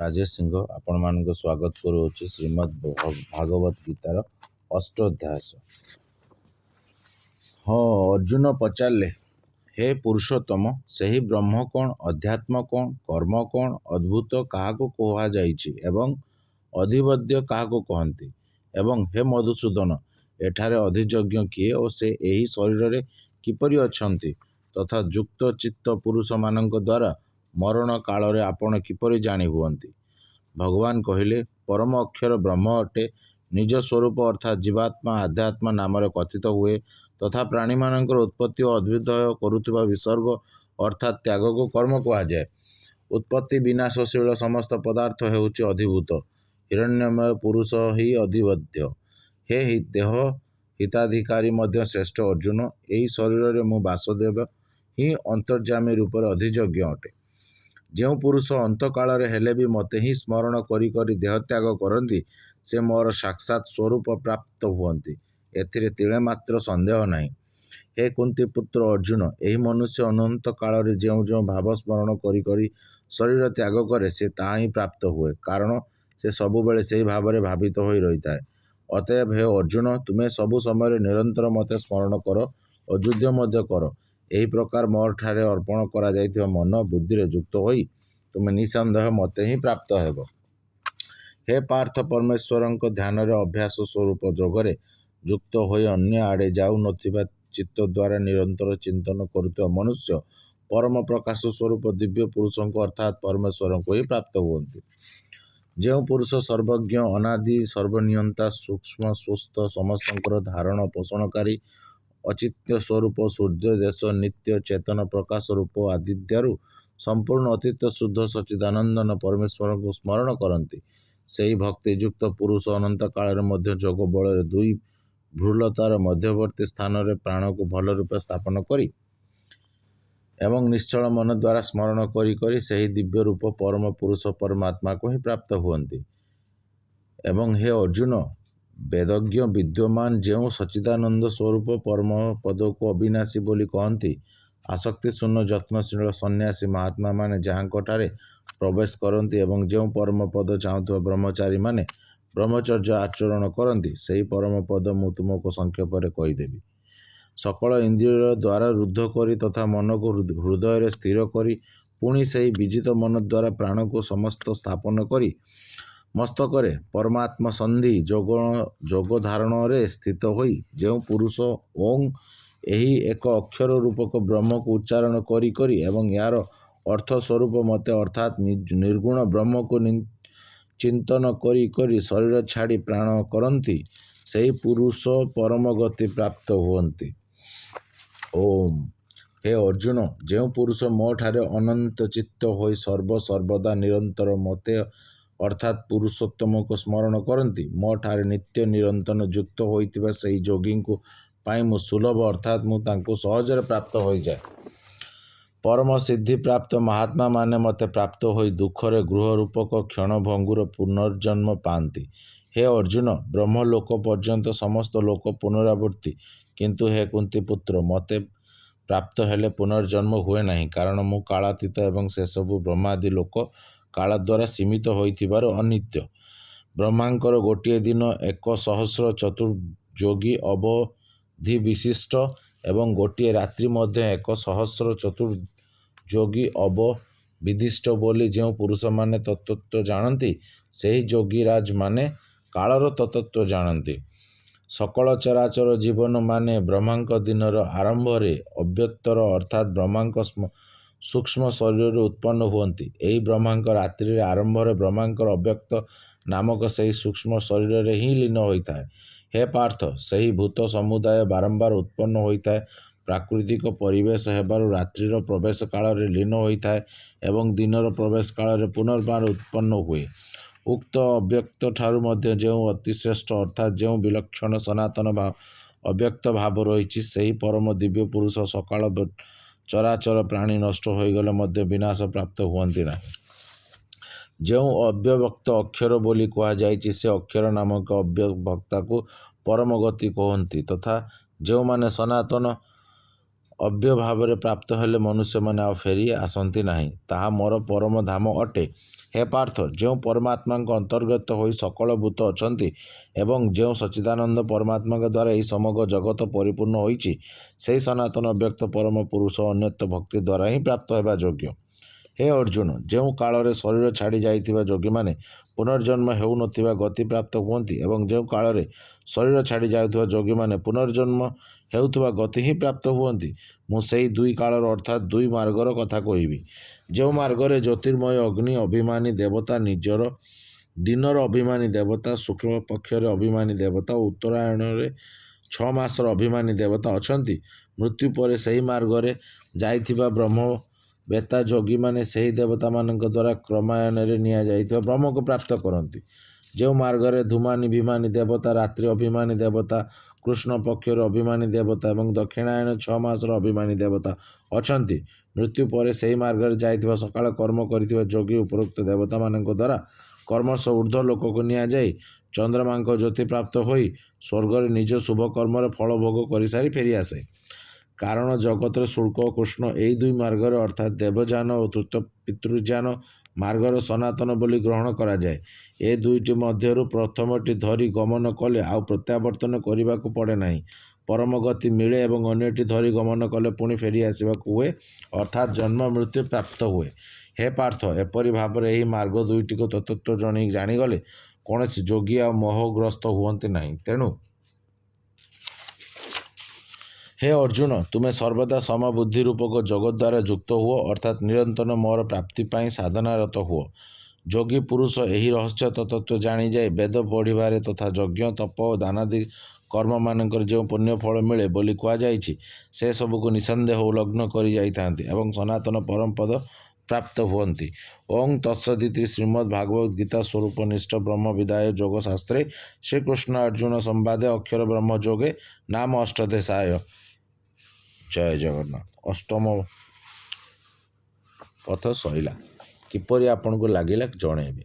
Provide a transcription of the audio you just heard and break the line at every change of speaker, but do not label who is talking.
ରାଜେଶ ସିଂହ ଆପଣମାନଙ୍କୁ ସ୍ୱାଗତ କରୁଅଛି ଶ୍ରୀମଦ୍ ଭାଗବତ ଗୀତାର ଅଷ୍ଟୋଧ୍ୟାୟ। ଅର୍ଜୁନ ପଚାରିଲେ, ହେ ପୁରୁଷୋତ୍ତମ, ସେହି ବ୍ରହ୍ମ କ'ଣ, ଅଧ୍ୟାତ୍ମ କ'ଣ, କର୍ମ କ'ଣ, ଅଦ୍ଭୁତ କାହାକୁ କୁହାଯାଇଛି ଏବଂ ଅଧିବଦ୍ୟ କାହାକୁ କହନ୍ତି? ଏବଂ ହେ ମଧୁସୂଦନ, ଏଠାରେ ଅଧିଯଜ୍ଞ କିଏ ଓ ସେ ଏହି ଶରୀରରେ କିପରି ଅଛନ୍ତି ତଥା ଯୁକ୍ତ ଚିତ୍ତ ପୁରୁଷମାନଙ୍କ ଦ୍ୱାରା ମରଣ କାଳରେ ଆପଣ କିପରି ଜାଣି ହୁଅନ୍ତି? ଭଗବାନ କହିଲେ, ପରମ ଅକ୍ଷର ବ୍ରହ୍ମ ଅଟେ। ନିଜ ସ୍ୱରୂପ ଅର୍ଥାତ୍ ଜୀବାତ୍ମା ଆଧ୍ୟାତ୍ମ ନାମରେ କଥିତ ହୁଏ ତଥା ପ୍ରାଣୀମାନଙ୍କର ଉତ୍ପତ୍ତି ଓ ଅଭ୍ୟୁଦୟ କରୁଥିବା ବିସର୍ଗ ଅର୍ଥାତ୍ ତ୍ୟାଗକୁ କର୍ମ କୁହାଯାଏ। ଉତ୍ପତ୍ତି ବିନାଶଶୀଳ ସମସ୍ତ ପଦାର୍ଥ ହେଉଛି ଅଧିଭୂତ। ହିରଣ୍ୟମୟ ପୁରୁଷ ହିଁ ଅଧିବଦ୍ୟ। ହେ ଦେହ ହିତାଧିକାରୀ ମଧ୍ୟ ଶ୍ରେଷ୍ଠ ଅର୍ଜୁନ, ଏହି ଶରୀରରେ ମୁଁ ବାସୁଦେବ ହିଁ ଅନ୍ତର୍ଯ୍ୟାମୀ ରୂପରେ ଅଧିଯଜ୍ଞ ଅଟେ। ଯେଉଁ ପୁରୁଷ ଅନ୍ତକାଳରେ ହେଲେ ବି ମୋତେ ହିଁ ସ୍ମରଣ କରି କରି ଦେହତ୍ୟାଗ କରନ୍ତି, ସେ ମୋର ସାକ୍ଷାତ୍ ସ୍ୱରୂପ ପ୍ରାପ୍ତ ହୁଅନ୍ତି। ଏଥିରେ ତିଳେ ମାତ୍ର ସନ୍ଦେହ ନାହିଁ। ହେ କୁନ୍ତୀ ପୁତ୍ର ଅର୍ଜୁନ, ଏହି ମନୁଷ୍ୟ ଅନନ୍ତ କାଳରେ ଯେଉଁ ଯେଉଁ ଭାବ ସ୍ମରଣ କରି କରି ଶରୀର ତ୍ୟାଗ କରେ, ସେ ତାହା ହିଁ ପ୍ରାପ୍ତ ହୁଏ, କାରଣ ସେ ସବୁବେଳେ ସେହି ଭାବରେ ଭାବିତ ହୋଇ ରହିଥାଏ। ଅତଏବ ହେ ଅର୍ଜୁନ, ତୁମେ ସବୁ ସମୟରେ ନିରନ୍ତର ମୋତେ ସ୍ମରଣ କର ଓ ଯୁଦ୍ଧ ମଧ୍ୟ କର। ଏହି ପ୍ରକାର ମୋରଠାରେ ଅର୍ପଣ କରାଯାଇଥିବା ମନ ବୁଦ୍ଧିରେ ଯୁକ୍ତ ହୋଇ ତୁମେ ନିଃସନ୍ଦେହ ମୋତେ ହିଁ ପ୍ରାପ୍ତ ହେବ। ହେ ପାର୍ଥ, ପରମେଶ୍ୱରଙ୍କ ଧ୍ୟାନରେ ଅଭ୍ୟାସ ସ୍ୱରୂପ ଯୋଗରେ ଯୁକ୍ତ ହୋଇ ଅନ୍ୟ ଆଡ଼େ ଯାଉ ନଥିବା ଚିତ୍ତ ଦ୍ୱାରା ନିରନ୍ତର ଚିନ୍ତନ କରୁଥିବା ମନୁଷ୍ୟ ପରମ ପ୍ରକାଶ ସ୍ୱରୂପ ଦିବ୍ୟ ପୁରୁଷଙ୍କୁ ଅର୍ଥାତ୍ ପରମେଶ୍ୱରଙ୍କୁ ହିଁ ପ୍ରାପ୍ତ ହୁଅନ୍ତି। ଯେଉଁ ପୁରୁଷ ସର୍ବଜ୍ଞ, ଅନାଦି, ସର୍ବନିୟନ୍ତା, ସୂକ୍ଷ୍ମ, ସୁସ୍ଥ, ସମସ୍ତଙ୍କର ଧାରଣ ପୋଷଣକାରୀ, ଅଚିତ୍ୟ ସ୍ୱରୂପ, ସୂର୍ଯ୍ୟ ଦେଶ, ନିତ୍ୟ ଚେତନ ପ୍ରକାଶ ରୂପ ଆଦିତ୍ୟରୁ ସମ୍ପୂର୍ଣ୍ଣ ଅତୀତ ଶୁଦ୍ଧ ସଚ୍ଚିଦାନନ୍ଦନ ପରମେଶ୍ୱରଙ୍କୁ ସ୍ମରଣ କରନ୍ତି, ସେହି ଭକ୍ତିଯୁକ୍ତ ପୁରୁଷ ଅନନ୍ତ କାଳରେ ମଧ୍ୟ ଯୋଗ ବଳରେ ଦୁଇ ଭ୍ରୁଲତାର ମଧ୍ୟବର୍ତ୍ତୀ ସ୍ଥାନରେ ପ୍ରାଣକୁ ଭଲ ରୂପେ ସ୍ଥାପନ କରି ଏବଂ ନିଶ୍ଚଳ ମନ ଦ୍ୱାରା ସ୍ମରଣ କରି କରି ସେହି ଦିବ୍ୟ ରୂପ ପରମ ପୁରୁଷ ପରମାତ୍ମାକୁ ହିଁ ପ୍ରାପ୍ତ ହୁଅନ୍ତି। ଏବଂ ହେ ଅର୍ଜୁନ, ବେଦଜ୍ଞ ବିଦ୍ୟମାନ ଯେଉଁ ସଚ୍ଚିଦାନନ୍ଦ ସ୍ୱରୂପ ପରମ ପଦକୁ ଅବିନାଶୀ ବୋଲି କହନ୍ତି, ଆସକ୍ତି ଶୂନ୍ୟ ଯତ୍ନଶୀଳ ସନ୍ନ୍ୟାସୀ ମହାତ୍ମାମାନେ ଯାହାଙ୍କଠାରେ ପ୍ରବେଶ କରନ୍ତି ଏବଂ ଯେଉଁ ପରମ ପଦ ଚାହୁଁଥିବା ବ୍ରହ୍ମଚାରୀମାନେ ବ୍ରହ୍ମଚର୍ଯ୍ୟ ଆଚରଣ କରନ୍ତି, ସେହି ପରମ ପଦ ମୁଁ ତୁମକୁ ସଂକ୍ଷେପରେ କହିଦେବି। ସକଳ ଇନ୍ଦ୍ରିୟ ଦ୍ୱାରା ରୁଦ୍ଧ କରି ତଥା ମନକୁ ହୃଦୟରେ ସ୍ଥିର କରି ପୁଣି ସେହି ବିଜିତ ମନ ଦ୍ୱାରା ପ୍ରାଣକୁ ସମସ୍ତ ସ୍ଥାପନ କରି ମସ୍ତକରେ ପରମାତ୍ମ ସନ୍ଧି ଯୋଗ ଧାରଣରେ ସ୍ଥିତ ହୋଇ ଯେଉଁ ପୁରୁଷ ଓଂ ଏହି ଏକ ଅକ୍ଷର ରୂପକ ବ୍ରହ୍ମକୁ ଉଚ୍ଚାରଣ କରି କରି ଏବଂ ଏହାର ଅର୍ଥ ସ୍ୱରୂପ ମୋତେ ଅର୍ଥାତ୍ ନିର୍ଗୁଣ ବ୍ରହ୍ମକୁ ଚିନ୍ତନ କରି କରି ଶରୀର ଛାଡ଼ି ପ୍ରାଣ କରନ୍ତି, ସେହି ପୁରୁଷ ପରମ ଗତି ପ୍ରାପ୍ତ ହୁଅନ୍ତି। ଓମ୍। ହେ ଅର୍ଜୁନ, ଯେଉଁ ପୁରୁଷ ମୋ ଠାରେ ଅନନ୍ତ ଚିତ୍ତ ହୋଇ ସର୍ବଦା ନିରନ୍ତର ମୋତେ ଅର୍ଥାତ୍ ପୁରୁଷୋତ୍ତମକୁ ସ୍ମରଣ କରନ୍ତି, ମୋ ଠାରେ ନିତ୍ୟ ନିରନ୍ତର ଯୁକ୍ତ ହୋଇଥିବା ସେହି ଯୋଗୀଙ୍କୁ ପାଇଁ ମୁଁ ସୁଲଭ ଅର୍ଥାତ୍ ମୁଁ ତାଙ୍କୁ ସହଜରେ ପ୍ରାପ୍ତ ହୋଇଯାଏ। ପରମ ସିଦ୍ଧିପ୍ରାପ୍ତ ମହାତ୍ମାମାନେ ମୋତେ ପ୍ରାପ୍ତ ହୋଇ ଦୁଃଖରେ ଗୃହ ରୂପକ କ୍ଷଣଭଙ୍ଗୁର ପୁନର୍ଜନ୍ମ ପାଆନ୍ତି। ହେ ଅର୍ଜୁନ, ବ୍ରହ୍ମଲୋକ ପର୍ଯ୍ୟନ୍ତ ସମସ୍ତ ଲୋକ ପୁନରାବୃତ୍ତି, କିନ୍ତୁ ହେ କୁନ୍ତୀପୁତ୍ର, ମୋତେ ପ୍ରାପ୍ତ ହେଲେ ପୁନର୍ଜନ୍ମ ହୁଏ ନାହିଁ, କାରଣ ମୁଁ କାଳାତୀତ ଏବଂ ସେସବୁ ବ୍ରହ୍ମାଦି ଲୋକ କାଳ ଦ୍ୱାରା ସୀମିତ ହୋଇଥିବାରୁ ଅନିତ୍ୟ। ବ୍ରହ୍ମାଙ୍କର ଗୋଟିଏ ଦିନ 1,000 ଚତୁର୍ଯୋଗୀ ଅବଧି ବିଶିଷ୍ଟ ଏବଂ ଗୋଟିଏ ରାତ୍ରି ମଧ୍ୟ 1,000 ଚତୁର୍ଯୋଗୀ ଅବବିଶିଷ୍ଟ ବୋଲି ଯେଉଁ ପୁରୁଷମାନେ ତତ୍ତ୍ୱ ଜାଣନ୍ତି, ସେହି ଯୋଗୀରାଜମାନେ କାଳର ତତ୍ତ୍ୱ ଜାଣନ୍ତି। ସକଳ ଚରାଚର ଜୀବନମାନେ ବ୍ରହ୍ମାଙ୍କ ଦିନର ଆରମ୍ଭରେ ଅବ୍ୟକ୍ତର ଅର୍ଥାତ୍ ବ୍ରହ୍ମାଙ୍କ ସୂକ୍ଷ୍ମ ଶରୀରରୁ ଉତ୍ପନ୍ନ ହୁଅନ୍ତି। ଏହି ବ୍ରହ୍ମାଙ୍କ ରାତ୍ରିର ଆରମ୍ଭରେ ବ୍ରହ୍ମାଙ୍କର ଅବ୍ୟକ୍ତ ନାମକ ସେହି ସୂକ୍ଷ୍ମ ଶରୀରରେ ହିଁ ଲୀନ ହୋଇଥାଏ। ହେ ପାର୍ଥ, ସେହି ଭୂତ ସମୁଦାୟ ବାରମ୍ବାର ଉତ୍ପନ୍ନ ହୋଇଥାଏ। ପ୍ରାକୃତିକ ପରିବେଶ ହେବାରୁ ରାତ୍ରିର ପ୍ରବେଶ କାଳରେ ଲୀନ ହୋଇଥାଏ ଏବଂ ଦିନର ପ୍ରବେଶ କାଳରେ ପୁନର୍ବାର ଉତ୍ପନ୍ନ ହୁଏ। ଉକ୍ତ ଅବ୍ୟକ୍ତ ଠାରୁ ମଧ୍ୟ ଯେଉଁ ଅତିଶ୍ରେଷ୍ଠ ଅର୍ଥାତ୍ ଯେଉଁ ବିଲକ୍ଷଣ ସନାତନ ଅବ୍ୟକ୍ତ ଭାବ ରହିଛି, ସେହି ପରମ ଦିବ୍ୟ ପୁରୁଷ ସକାଳ ଚରାଚର ପ୍ରାଣୀ ନଷ୍ଟ ହୋଇଗଲେ ମଧ୍ୟ ବିନାଶ ପ୍ରାପ୍ତ ହୁଅନ୍ତି ନାହିଁ। ଯେଉଁ ଅବ୍ୟକ୍ତ ଅକ୍ଷର ବୋଲି କୁହାଯାଇଛି, ସେ ଅକ୍ଷର ନାମକ ଅବ୍ୟକ୍ତାକୁ ପରମ ଗତି କହନ୍ତି ତଥା ଯେଉଁମାନେ ସନାତନ ଅବ୍ୟଭାବରେ ପ୍ରାପ୍ତ ହେଲେ ମନୁଷ୍ୟମାନେ ଆଉ ଫେରି ଆସନ୍ତି ନାହିଁ, ତାହା ମୋର ପରମ ଧାମ ଅଟେ। ହେ ପାର୍ଥ, ଯେଉଁ ପରମାତ୍ମାଙ୍କ ଅନ୍ତର୍ଗତ ହୋଇ ସକଳ ଭୂତ ଅଛନ୍ତି ଏବଂ ଯେଉଁ ସଚ୍ଚିଦାନନ୍ଦ ପରମାତ୍ମାଙ୍କ ଦ୍ୱାରା ଏହି ସମଗ୍ର ଜଗତ ପରିପୂର୍ଣ୍ଣ ହୋଇଛି, ସେହି ସନାତନ ଅବ୍ୟକ୍ତ ପରମ ପୁରୁଷ ଅନ୍ୟତ୍ର ଭକ୍ତି ଦ୍ୱାରା ହିଁ ପ୍ରାପ୍ତ ହେବା ଯୋଗ୍ୟ। ହେ ଅର୍ଜୁନ, ଯେଉଁ କାଳରେ ଶରୀର ଛାଡ଼ି ଯାଇଥିବା ଯୋଗୀମାନେ ପୁନର୍ଜନ୍ମ ହେଉନଥିବା ଗତି ପ୍ରାପ୍ତ ହୁଅନ୍ତି ଏବଂ ଯେଉଁ କାଳରେ ଶରୀର ଛାଡ଼ି ଯାଉଥିବା ଯୋଗୀମାନେ ପୁନର୍ଜନ୍ମ ହେଉଥିବା ଗତି ହିଁ ପ୍ରାପ୍ତ ହୁଅନ୍ତି, ମୁଁ ସେହି ଦୁଇ କାଳର ଅର୍ଥାତ୍ ଦୁଇ ମାର୍ଗର କଥା କହିବି। ଯେଉଁ ମାର୍ଗରେ ଜ୍ୟୋତିର୍ମୟ ଅଗ୍ନି ଅଭିମାନୀ ଦେବତା, ନିଜର ଦିନର ଅଭିମାନୀ ଦେବତା, ଶୁକ୍ଳ ପକ୍ଷରେ ଅଭିମାନୀ ଦେବତା ଓ ଉତ୍ତରାୟଣରେ 6 ମାସର ଅଭିମାନୀ ଦେବତା ଅଛନ୍ତି, ମୃତ୍ୟୁ ପରେ ସେହି ମାର୍ଗରେ ଯାଇଥିବା ବ୍ରହ୍ମବେତ୍ତା ଯୋଗୀମାନେ ସେହି ଦେବତାମାନଙ୍କ ଦ୍ୱାରା କ୍ରମାନ୍ୱୟରେ ନିଆଯାଇଥିବା ବ୍ରହ୍ମକୁ ପ୍ରାପ୍ତ କରନ୍ତି। ଯେଉଁ ମାର୍ଗରେ ଧୂମାନୀ ଭିମାନୀ ଦେବତା, ରାତ୍ରି ଅଭିମାନୀ ଦେବତା, କୃଷ୍ଣ ପକ୍ଷର ଅଭିମାନୀ ଦେବତା ଏବଂ ଦକ୍ଷିଣାୟନ 6 ମାସର ଅଭିମାନୀ ଦେବତା ଅଛନ୍ତି, ମୃତ୍ୟୁ ପରେ ସେହି ମାର୍ଗରେ ଯାଇଥିବା ସକାଳ କର୍ମ କରିଥିବା ଯୋଗୀ ଉପରୋକ୍ତ ଦେବତାମାନଙ୍କ ଦ୍ୱାରା କ୍ରମଶଃ ଊର୍ଦ୍ଧ୍ୱ ଲୋକକୁ ନିଆଯାଇ ଚନ୍ଦ୍ରମାଙ୍କ ଜ୍ୟୋତି ପ୍ରାପ୍ତ ହୋଇ ସ୍ୱର୍ଗରେ ନିଜ ଶୁଭ କର୍ମର ଫଳ ଭୋଗ କରିସାରି ଫେରିଆସେ। କାରଣ ଜଗତରେ ଶୁକ୍ଳ ଓ କୃଷ୍ଣ ଏହି ଦୁଇ ମାର୍ଗରେ ଅର୍ଥାତ୍ ଦେବଯାନ ଓ ପିତୃଯାନ ମାର୍ଗର ସନାତନ ବୋଲି ଗ୍ରହଣ କରାଯାଏ। ଏ ଦୁଇଟି ମଧ୍ୟରୁ ପ୍ରଥମଟି ଧରି ଗମନ କଲେ ଆଉ ପ୍ରତ୍ୟାବର୍ତ୍ତନ କରିବାକୁ ପଡ଼େ ନାହିଁ, ପରମ ଗତି ମିଳେ ଏବଂ ଅନ୍ୟଟି ଧରି ଗମନ କଲେ ପୁଣି ଫେରି ଆସିବାକୁ ହୁଏ, ଅର୍ଥାତ୍ ଜନ୍ମ ମୃତ୍ୟୁ ପ୍ରାପ୍ତ ହୁଏ। ହେ ପାର୍ଥ, ଏପରି ଭାବରେ ଏହି ମାର୍ଗ ଦୁଇଟିକୁ ତତ୍ତ୍ୱ ଜାଣିଗଲେ କୌଣସି ଯୋଗୀ ଆଉ ମୋହଗ୍ରସ୍ତ ହୁଅନ୍ତି ନାହିଁ। ତେଣୁ ହେ ଅର୍ଜୁନ, ତୁମେ ସର୍ବଦା ସମବୁଦ୍ଧି ରୂପକ ଯୋଗ ଦ୍ୱାରା ଯୁକ୍ତ ହୁଅ, ଅର୍ଥାତ୍ ନିରନ୍ତର ମୋର ପ୍ରାପ୍ତି ପାଇଁ ସାଧନାରତ ହୁଅ। ଯୋଗୀ ପୁରୁଷ ଏହି ରହସ୍ୟ ତତ୍ତ୍ୱ ଜାଣିଯାଇ ବେଦ ପଢ଼ିବାରେ ତଥା ଯଜ୍ଞ, ତପ ଓ ଦାନାଦି କର୍ମମାନଙ୍କରେ ଯେଉଁ ପୁଣ୍ୟ ଫଳ ମିଳେ ବୋଲି କୁହାଯାଇଛି, ସେସବୁକୁ ନିଃସନ୍ଦେହ ଉଲ୍ଲଙ୍ଘନ କରି ଯାଇଥାନ୍ତି ଏବଂ ସନାତନ ପରମପଦ ପ୍ରାପ୍ତ ହୁଅନ୍ତି। ଓଂ ତତ୍ସଦିତି ଶ୍ରୀମଦ୍ ଭାଗବତ ଗୀତା ସ୍ୱରୂପନିଷ୍ଠ ବ୍ରହ୍ମ ବିଦ୍ୟାୟ ଯୋଗ ଶାସ୍ତ୍ରେ ଶ୍ରୀକୃଷ୍ଣ ଅର୍ଜୁନ ସମ୍ବାଦେ ଅକ୍ଷର ବ୍ରହ୍ମ ଯୋଗେ ନାମ ଅଷ୍ଟୋଧ୍ୟାୟ। ଜୟ ଜଗନ୍ନାଥ। ଅଷ୍ଟମ ପଥ ସଇଲା। କିପରି ଆପଣଙ୍କୁ ଲାଗିଲା ଜଣେଇବେ।